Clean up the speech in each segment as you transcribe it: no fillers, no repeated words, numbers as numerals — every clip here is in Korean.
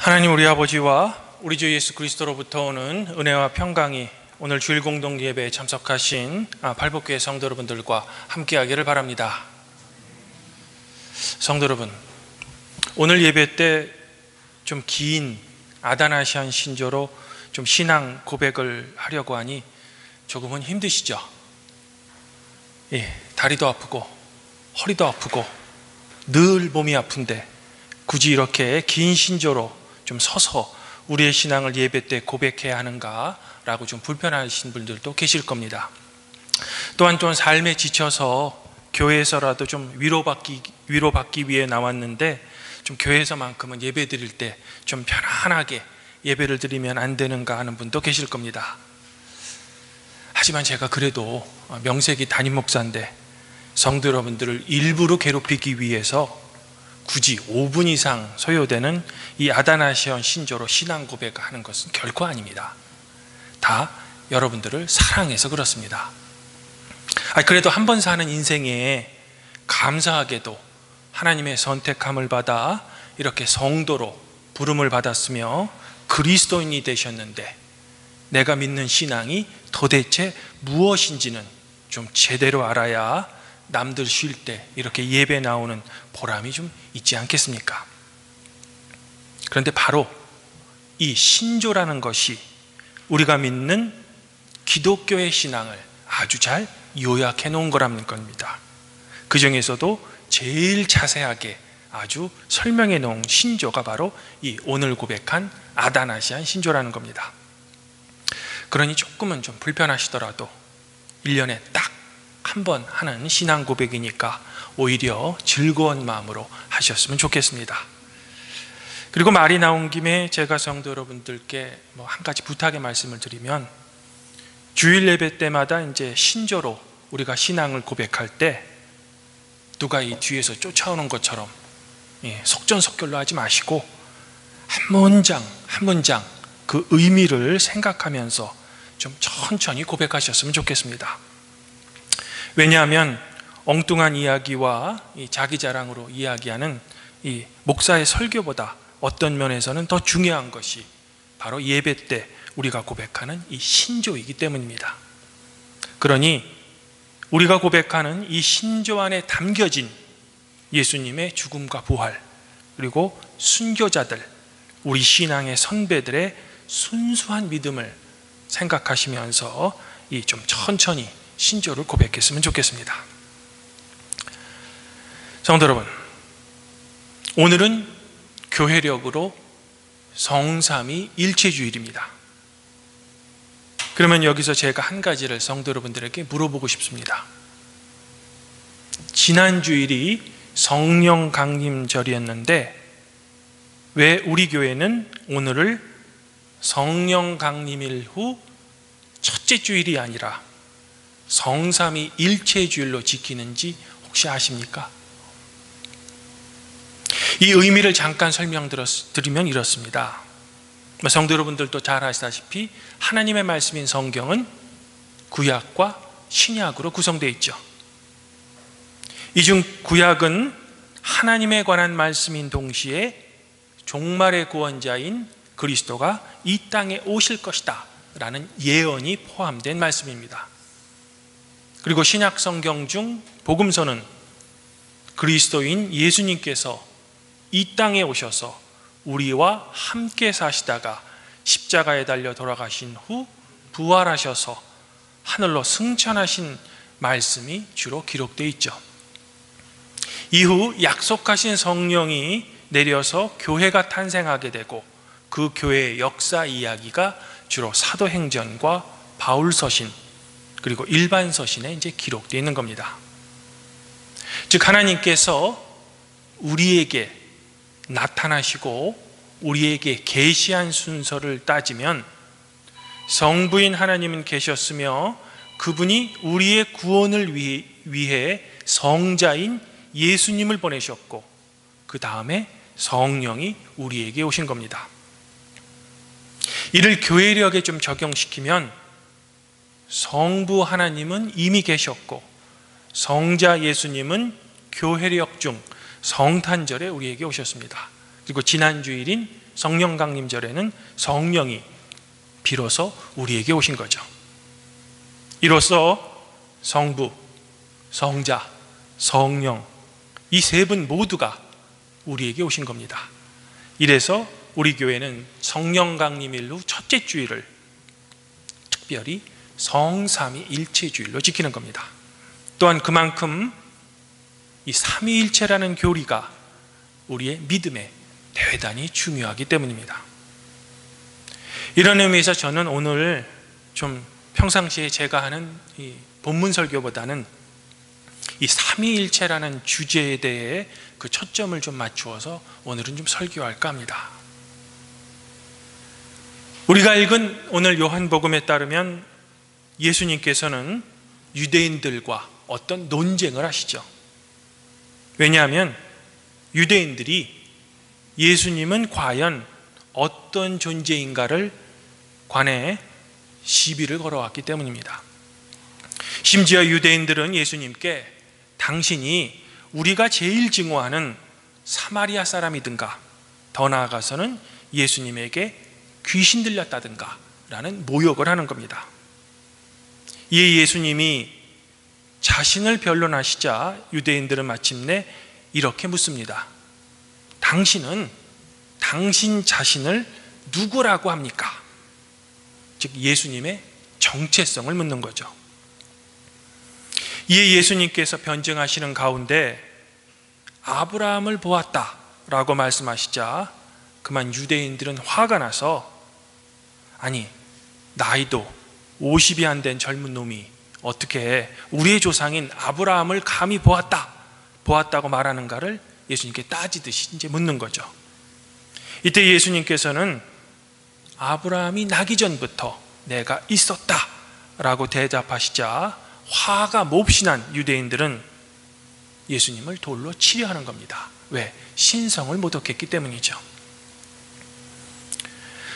하나님 우리 아버지와 우리 주 예수 그리스도로부터 오는 은혜와 평강이 오늘 주일 공동 예배에 참석하신 발복교회 성도 여러분들과 함께하기를 바랍니다. 성도 여러분, 오늘 예배 때 좀 긴 아다나시안 신조로 좀 신앙 고백을 하려고 하니 조금은 힘드시죠? 다리도 아프고 허리도 아프고 늘 몸이 아픈데 굳이 이렇게 긴 신조로 좀 서서 우리의 신앙을 예배 때 고백해야 하는가라고 좀 불편하신 분들도 계실 겁니다. 또한 좀 삶에 지쳐서 교회에서라도 좀 위로받기 위해 나왔는데 좀 교회에서만큼은 예배 드릴 때 좀 편안하게 예배를 드리면 안 되는가 하는 분도 계실 겁니다. 하지만 제가 그래도 명색이 담임 목사인데 성도 여러분들을 일부러 괴롭히기 위해서 굳이 5분 이상 소요되는 이 아다나시안 신조로 신앙 고백하는 것은 결코 아닙니다. 다 여러분들을 사랑해서 그렇습니다. 그래도 한 번 사는 인생에 감사하게도 하나님의 선택함을 받아 이렇게 성도로 부름을 받았으며 그리스도인이 되셨는데 내가 믿는 신앙이 도대체 무엇인지는 좀 제대로 알아야 남들 쉴 때 이렇게 예배 나오는 보람이 좀 있지 않겠습니까? 그런데 바로 이 신조라는 것이 우리가 믿는 기독교의 신앙을 아주 잘 요약해 놓은 거라는 겁니다. 그 중에서도 제일 자세하게 아주 설명해 놓은 신조가 바로 이 오늘 고백한 아다나시안 신조라는 겁니다. 그러니 조금은 좀 불편하시더라도 1년에 딱 한 번 하는 신앙 고백이니까 오히려 즐거운 마음으로 하셨으면 좋겠습니다. 그리고 말이 나온 김에 제가 성도 여러분들께 한 가지 부탁의 말씀을 드리면, 주일 예배 때마다 이제 신조로 우리가 신앙을 고백할 때 누가 이 뒤에서 쫓아오는 것처럼 속전속결로 하지 마시고 한 문장 한 문장 그 의미를 생각하면서 좀 천천히 고백하셨으면 좋겠습니다. 왜냐하면 엉뚱한 이야기와 자기 자랑으로 이야기하는 이 목사의 설교보다 어떤 면에서는 더 중요한 것이 바로 예배 때 우리가 고백하는 이 신조이기 때문입니다. 그러니 우리가 고백하는 이 신조 안에 담겨진 예수님의 죽음과 부활, 그리고 순교자들, 우리 신앙의 선배들의 순수한 믿음을 생각하시면서 좀 천천히 신조를 고백했으면 좋겠습니다. 성도 여러분, 오늘은 교회력으로 성삼위 일체주일입니다. 그러면 여기서 제가 한 가지를 성도 여러분들에게 물어보고 싶습니다. 지난 주일이 성령 강림절이었는데 왜 우리 교회는 오늘을 성령 강림일 후 첫째 주일이 아니라 성삼위 일체주일로 지키는지 혹시 아십니까? 이 의미를 잠깐 설명드리면 이렇습니다. 성도 여러분들도 잘 아시다시피 하나님의 말씀인 성경은 구약과 신약으로 구성되어 있죠. 이 중 구약은 하나님에 관한 말씀인 동시에 종말의 구원자인 그리스도가 이 땅에 오실 것이다 라는 예언이 포함된 말씀입니다. 그리고 신약 성경 중 복음서는 그리스도인 예수님께서 이 땅에 오셔서 우리와 함께 사시다가 십자가에 달려 돌아가신 후 부활하셔서 하늘로 승천하신 말씀이 주로 기록되어 있죠. 이후 약속하신 성령이 내려서 교회가 탄생하게 되고 그 교회의 역사 이야기가 주로 사도행전과 바울서신 그리고 일반 서신에 이제 기록되어 있는 겁니다. 즉 하나님께서 우리에게 나타나시고 우리에게 계시한 순서를 따지면 성부인 하나님은 계셨으며 그분이 우리의 구원을 위해 성자인 예수님을 보내셨고 그 다음에 성령이 우리에게 오신 겁니다. 이를 교회력에 좀 적용시키면 성부 하나님은 이미 계셨고 성자 예수님은 교회력 중 성탄절에 우리에게 오셨습니다. 그리고 지난 주일인 성령 강림절에는 성령이 비로소 우리에게 오신 거죠. 이로써 성부, 성자, 성령 이 세 분 모두가 우리에게 오신 겁니다. 이래서 우리 교회는 성령 강림일 후 첫째 주일을 특별히 성삼위일체주일로 지키는 겁니다. 또한 그만큼 이 삼위일체라는 교리가 우리의 믿음에 대단히 중요하기 때문입니다. 이런 의미에서 저는 오늘 좀 평상시에 제가 하는 이 본문 설교보다는 이 삼위일체라는 주제에 대해 그 초점을 좀 맞추어서 오늘은 좀 설교할까 합니다. 우리가 읽은 오늘 요한복음에 따르면 예수님께서는 유대인들과 어떤 논쟁을 하시죠. 왜냐하면 유대인들이 예수님은 과연 어떤 존재인가를 관해 시비를 걸어왔기 때문입니다. 심지어 유대인들은 예수님께 당신이 우리가 제일 증오하는 사마리아 사람이든가 더 나아가서는 예수님에게 귀신 들렸다든가 라는 모욕을 하는 겁니다. 이에 예수님이 자신을 변론하시자 유대인들은 마침내 이렇게 묻습니다. 당신은 당신 자신을 누구라고 합니까? 즉 예수님의 정체성을 묻는 거죠. 이에 예수님께서 변증하시는 가운데 아브라함을 보았다라고 말씀하시자 그만 유대인들은 화가 나서 아니 나이도 50이 안 된 젊은 놈이 어떻게 우리의 조상인 아브라함을 감히 보았다고 말하는가를 예수님께 따지듯이 이제 묻는 거죠. 이때 예수님께서는 아브라함이 나기 전부터 내가 있었다라고 대답하시자 화가 몹시 난 유대인들은 예수님을 돌로 치려 하는 겁니다. 왜? 신성을 모독했기 때문이죠.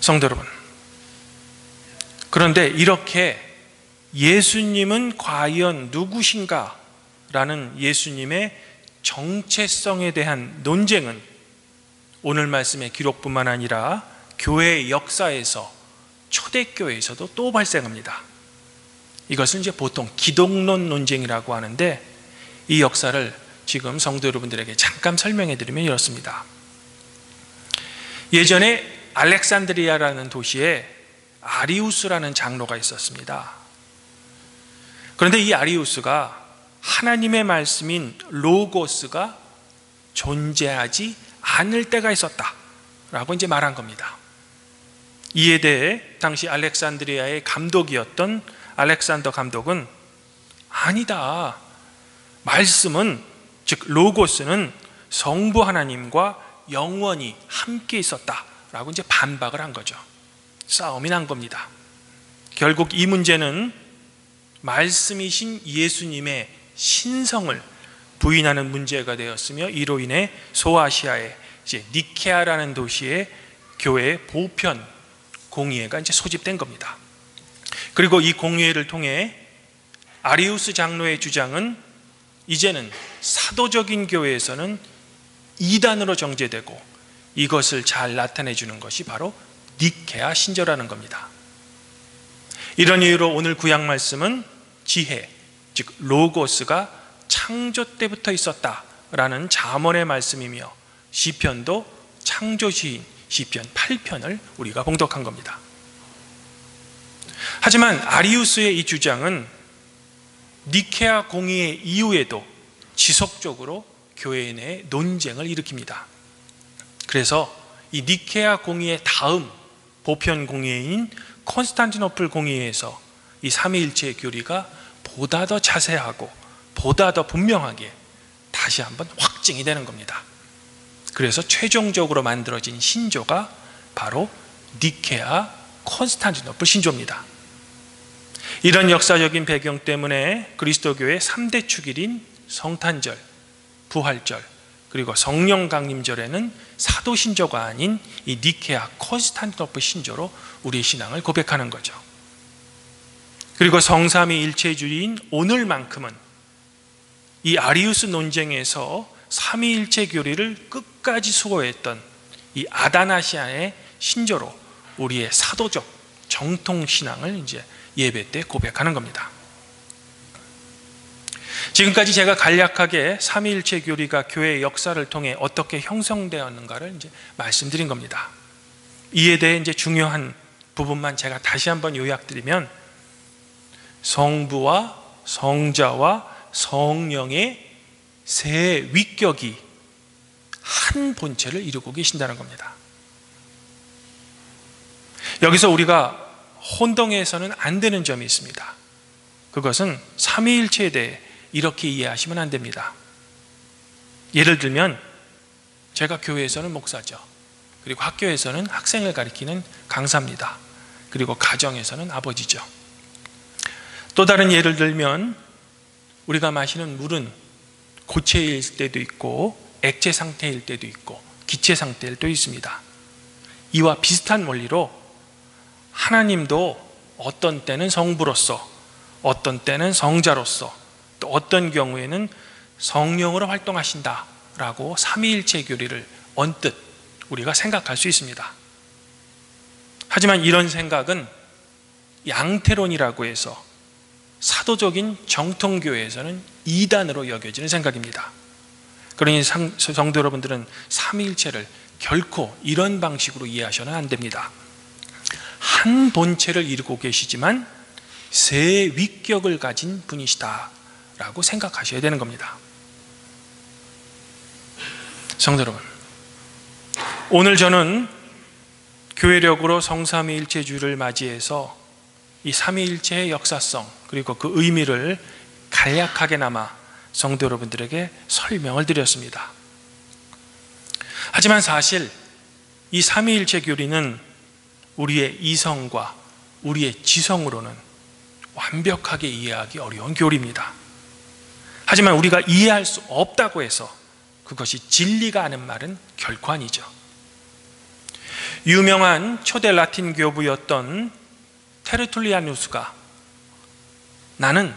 성도 여러분, 그런데 이렇게 예수님은 과연 누구신가? 라는 예수님의 정체성에 대한 논쟁은 오늘 말씀의 기록뿐만 아니라 교회의 역사에서 초대교회에서도 또 발생합니다. 이것은 이제 보통 기독론 논쟁이라고 하는데 이 역사를 지금 성도 여러분들에게 잠깐 설명해 드리면 이렇습니다. 예전에 알렉산드리아라는 도시에 아리우스라는 장로가 있었습니다. 그런데 이 아리우스가 하나님의 말씀인 로고스가 존재하지 않을 때가 있었다라고 이제 말한 겁니다. 이에 대해 당시 알렉산드리아의 감독이었던 알렉산더 감독은 아니다. 말씀은 즉 로고스는 성부 하나님과 영원히 함께 있었다라고 이제 반박을 한 거죠. 싸움이 난 겁니다. 결국 이 문제는 말씀이신 예수님의 신성을 부인하는 문제가 되었으며 이로 인해 소아시아의 이제 니케아라는 도시의 교회의 보편 공의회가 이제 소집된 겁니다. 그리고 이 공의회를 통해 아리우스 장로의 주장은 이제는 사도적인 교회에서는 이단으로 정죄되고 이것을 잘 나타내 주는 것이 바로 니케아 신조라는 겁니다. 이런 이유로 오늘 구약 말씀은 지혜, 즉 로고스가 창조 때부터 있었다라는 잠언의 말씀이며 시편도 창조시인 시편 8편을 우리가 봉독한 겁니다. 하지만 아리우스의 이 주장은 니케아 공의회 이후에도 지속적으로 교회 내에 논쟁을 일으킵니다. 그래서 이 니케아 공의회 다음 보편 공의회인 콘스탄티노플 공의회에서 이 삼위일체의 교리가 보다 더 자세하고 보다 더 분명하게 다시 한번 확증이 되는 겁니다. 그래서 최종적으로 만들어진 신조가 바로 니케아 콘스탄티노플 신조입니다. 이런 역사적인 배경 때문에 그리스도교의 3대 축일인 성탄절, 부활절, 그리고 성령 강림절에는 사도 신조가 아닌 이 니케아 콘스탄티노플 신조로 우리의 신앙을 고백하는 거죠. 그리고 성삼위일체주의인 오늘만큼은 이 아리우스 논쟁에서 삼위일체 교리를 끝까지 수호했던 이 아다나시아의 신조로 우리의 사도적 정통 신앙을 이제 예배 때 고백하는 겁니다. 지금까지 제가 간략하게 삼위일체 교리가 교회의 역사를 통해 어떻게 형성되었는가를 이제 말씀드린 겁니다. 이에 대해 이제 중요한 부분만 제가 다시 한번 요약드리면, 성부와 성자와 성령의 세 위격이 한 본체를 이루고 계신다는 겁니다. 여기서 우리가 혼동해서는 안 되는 점이 있습니다. 그것은 삼위일체에 대해 이렇게 이해하시면 안 됩니다. 예를 들면 제가 교회에서는 목사죠. 그리고 학교에서는 학생을 가리키는 강사입니다. 그리고 가정에서는 아버지죠. 또 다른 예를 들면 우리가 마시는 물은 고체일 때도 있고 액체 상태일 때도 있고 기체 상태일 때도 있습니다. 이와 비슷한 원리로 하나님도 어떤 때는 성부로서, 어떤 때는 성자로서, 또 어떤 경우에는 성령으로 활동하신다라고 삼위일체 교리를 언뜻 우리가 생각할 수 있습니다. 하지만 이런 생각은 양태론이라고 해서 사도적인 정통교회에서는 이단으로 여겨지는 생각입니다. 그러니 성도 여러분들은 삼위일체를 결코 이런 방식으로 이해하셔는 안 됩니다. 한 본체를 이루고 계시지만 세 위격을 가진 분이시다라고 생각하셔야 되는 겁니다. 성도 여러분, 오늘 저는 교회력으로 성삼위일체주를 맞이해서 이 삼위일체의 역사성 그리고 그 의미를 간략하게나마 성도 여러분들에게 설명을 드렸습니다. 하지만 사실 이 삼위일체 교리는 우리의 이성과 우리의 지성으로는 완벽하게 이해하기 어려운 교리입니다. 하지만 우리가 이해할 수 없다고 해서 그것이 진리가 아닌 말은 결코 아니죠. 유명한 초대 라틴 교부였던 테르툴리아누스가 나는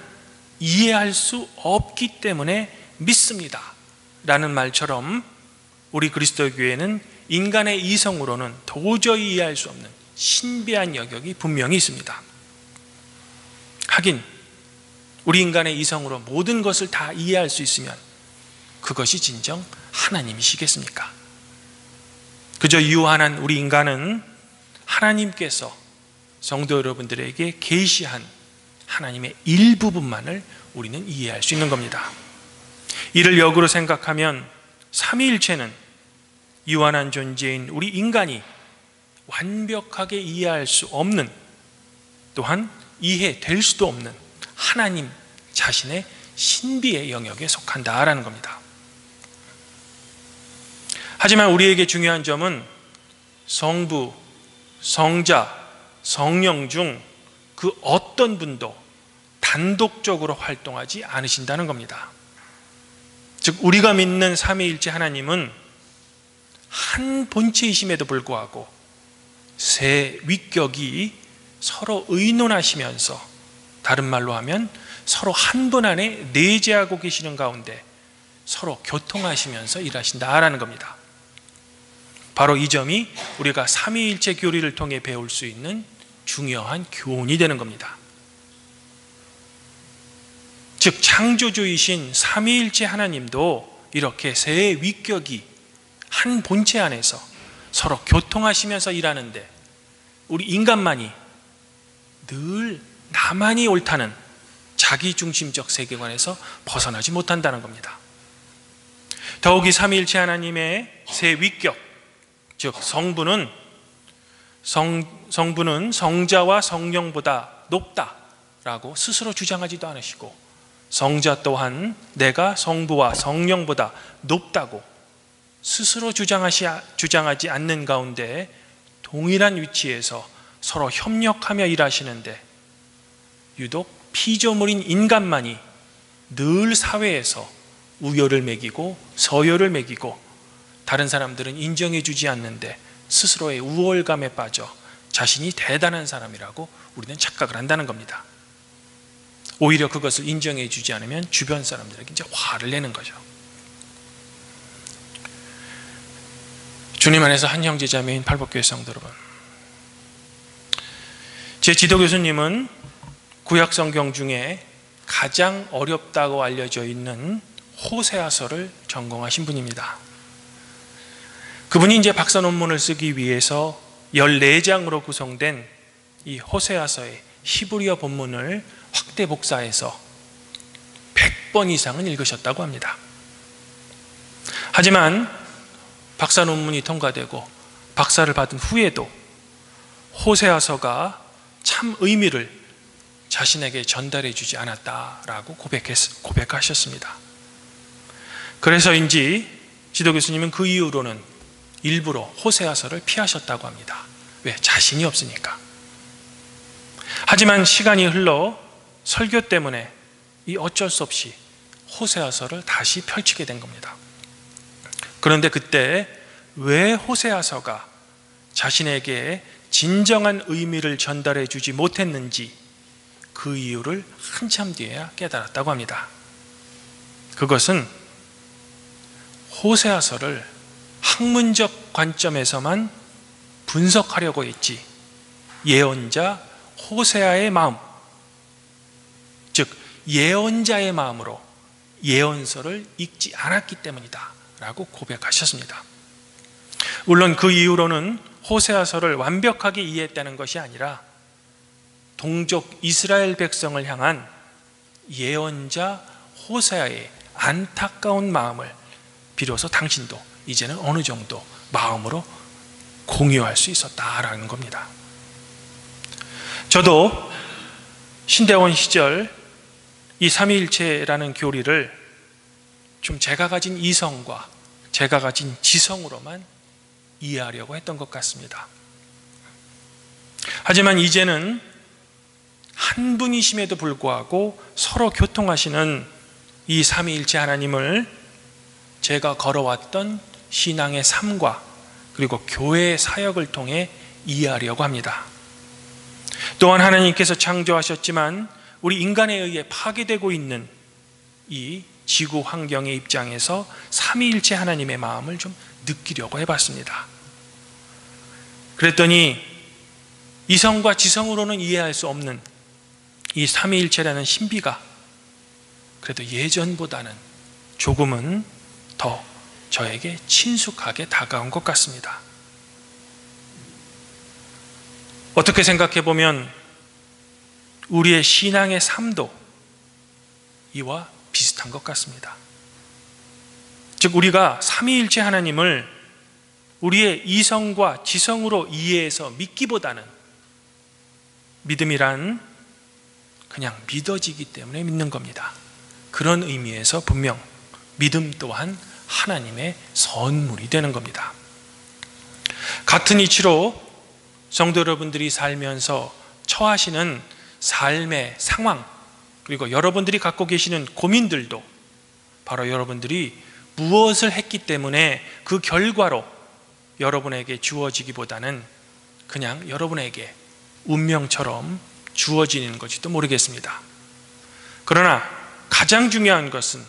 이해할 수 없기 때문에 믿습니다 라는 말처럼 우리 그리스도 교회는 인간의 이성으로는 도저히 이해할 수 없는 신비한 영역이 분명히 있습니다. 하긴 우리 인간의 이성으로 모든 것을 다 이해할 수 있으면 그것이 진정 하나님이시겠습니까? 그저 유한한 우리 인간은 하나님께서 성도 여러분들에게 계시한 하나님의 일부분만을 우리는 이해할 수 있는 겁니다. 이를 역으로 생각하면 삼위일체는 유한한 존재인 우리 인간이 완벽하게 이해할 수 없는, 또한 이해될 수도 없는 하나님 자신의 신비의 영역에 속한다라는 겁니다. 하지만 우리에게 중요한 점은 성부, 성자, 성령 중 그 어떤 분도 단독적으로 활동하지 않으신다는 겁니다. 즉 우리가 믿는 삼위일체 하나님은 한 본체이심에도 불구하고 세 위격이 서로 의논하시면서, 다른 말로 하면 서로 한 분 안에 내재하고 계시는 가운데 서로 교통하시면서 일하신다라는 겁니다. 바로 이 점이 우리가 삼위일체 교리를 통해 배울 수 있는 중요한 교훈이 되는 겁니다. 즉 창조주이신 삼위일체 하나님도 이렇게 세 위격이 한 본체 안에서 서로 교통하시면서 일하는데 우리 인간만이 늘 나만이 옳다는 자기중심적 세계관에서 벗어나지 못한다는 겁니다. 더욱이 삼위일체 하나님의 세 위격, 즉 성부는 성자와 성령보다 높다라고 스스로 주장하지도 않으시고, 성자 또한 내가 성부와 성령보다 높다고 스스로 주장하지 않는 가운데 동일한 위치에서 서로 협력하며 일하시는데, 유독 피조물인 인간만이 늘 사회에서 우열을 매기고 서열을 매기고 다른 사람들은 인정해 주지 않는데 스스로의 우월감에 빠져 자신이 대단한 사람이라고 우리는 착각을 한다는 겁니다. 오히려 그것을 인정해 주지 않으면 주변 사람들에게 이제 화를 내는 거죠. 주님 안에서 한 형제자매인 팔복교회 성도 여러분, 제 지도 교수님은 구약 성경 중에 가장 어렵다고 알려져 있는 호세아서를 전공하신 분입니다. 그분이 이제 박사 논문을 쓰기 위해서 14장으로 구성된 이 호세아서의 히브리어 본문을 확대 복사해서 100번 이상은 읽으셨다고 합니다. 하지만 박사 논문이 통과되고 박사를 받은 후에도 호세아서가 참 의미를 자신에게 전달해 주지 않았다라고 고백하셨습니다. 그래서인지 지도 교수님은 그 이후로는 일부러 호세아서를 피하셨다고 합니다. 왜? 자신이 없으니까. 하지만 시간이 흘러 설교 때문에 이 어쩔 수 없이 호세아서를 다시 펼치게 된 겁니다. 그런데 그때 왜 호세아서가 자신에게 진정한 의미를 전달해 주지 못했는지 그 이유를 한참 뒤에야 깨달았다고 합니다. 그것은 호세아서를 학문적 관점에서만 분석하려고 했지, 예언자 호세아의 마음, 즉 예언자의 마음으로 예언서를 읽지 않았기 때문이다 라고 고백하셨습니다. 물론 그 이후로는 호세아서를 완벽하게 이해했다는 것이 아니라 동족 이스라엘 백성을 향한 예언자 호세아의 안타까운 마음을 비로소 당신도 이제는 어느 정도 마음으로 공유할 수 있었다라는 겁니다. 저도 신대원 시절 이 삼위일체라는 교리를 좀 제가 가진 이성과 제가 가진 지성으로만 이해하려고 했던 것 같습니다. 하지만 이제는 한 분이심에도 불구하고 서로 교통하시는 이 삼위일체 하나님을 제가 걸어왔던 신앙의 삶과 그리고 교회의 사역을 통해 이해하려고 합니다. 또한 하나님께서 창조하셨지만 우리 인간에 의해 파괴되고 있는 이 지구 환경의 입장에서 삼위일체 하나님의 마음을 좀 느끼려고 해봤습니다. 그랬더니 이성과 지성으로는 이해할 수 없는 이 삼위일체라는 신비가 그래도 예전보다는 조금은 더 저에게 친숙하게 다가온 것 같습니다. 어떻게 생각해 보면 우리의 신앙의 삶도 이와 비슷한 것 같습니다. 즉 우리가 삼위일체 하나님을 우리의 이성과 지성으로 이해해서 믿기보다는 믿음이란 그냥 믿어지기 때문에 믿는 겁니다. 그런 의미에서 분명 믿음 또한 하나님의 선물이 되는 겁니다. 같은 이치로 성도 여러분들이 살면서 처하시는 삶의 상황, 그리고 여러분들이 갖고 계시는 고민들도 바로 여러분들이 무엇을 했기 때문에 그 결과로 여러분에게 주어지기보다는 그냥 여러분에게 운명처럼 주어지는 것일지도 모르겠습니다. 그러나 가장 중요한 것은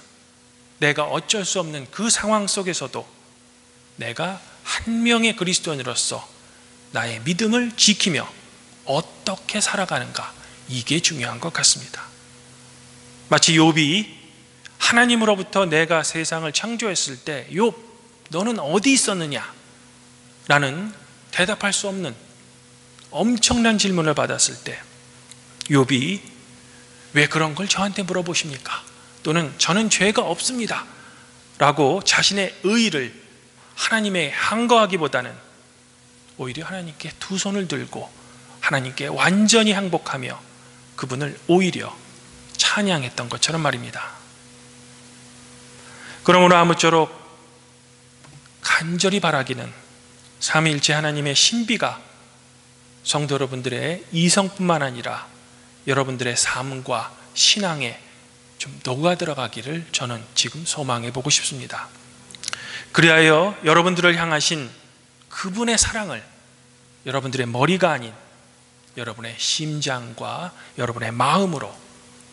내가 어쩔 수 없는 그 상황 속에서도 내가 한 명의 그리스도인으로서 나의 믿음을 지키며 어떻게 살아가는가, 이게 중요한 것 같습니다. 마치 욥이 하나님으로부터 내가 세상을 창조했을 때 욥 너는 어디 있었느냐 라는 대답할 수 없는 엄청난 질문을 받았을 때 욥이 왜 그런 걸 저한테 물어보십니까? 또는 저는 죄가 없습니다 라고 자신의 의의를 하나님에 항거하기보다는 오히려 하나님께 두 손을 들고 하나님께 완전히 항복하며 그분을 오히려 찬양했던 것처럼 말입니다. 그러므로 아무쪼록 간절히 바라기는 삼위일체 하나님의 신비가 성도 여러분들의 이성뿐만 아니라 여러분들의 삶과 신앙에 좀 녹아 들어가기를 저는 지금 소망해 보고 싶습니다. 그리하여 여러분들을 향하신 그분의 사랑을 여러분들의 머리가 아닌 여러분의 심장과 여러분의 마음으로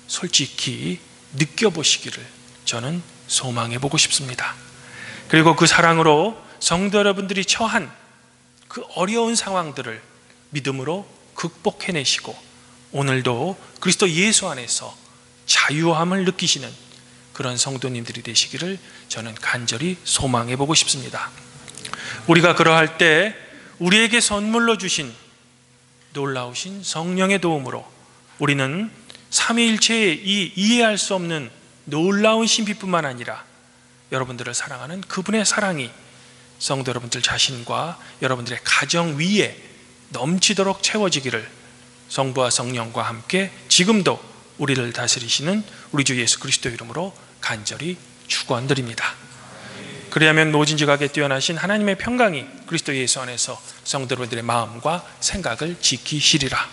솔직히 느껴보시기를 저는 소망해 보고 싶습니다. 그리고 그 사랑으로 성도 여러분들이 처한 그 어려운 상황들을 믿음으로 극복해내시고 오늘도 그리스도 예수 안에서 자유함을 느끼시는 그런 성도님들이 되시기를 저는 간절히 소망해 보고 싶습니다. 우리가 그러할 때 우리에게 선물로 주신 놀라우신 성령의 도움으로 우리는 삼위일체의 이 이해할 수 없는 놀라운 신비뿐만 아니라 여러분들을 사랑하는 그분의 사랑이 성도 여러분들 자신과 여러분들의 가정 위에 넘치도록 채워지기를 성부와 성령과 함께 지금도 우리를 다스리시는 우리 주 예수 그리스도 이름으로 간절히 축원드립니다. 그리하면 모진지각에 뛰어나신 하나님의 평강이 그리스도 예수 안에서 성도 여러분들의 마음과 생각을 지키시리라.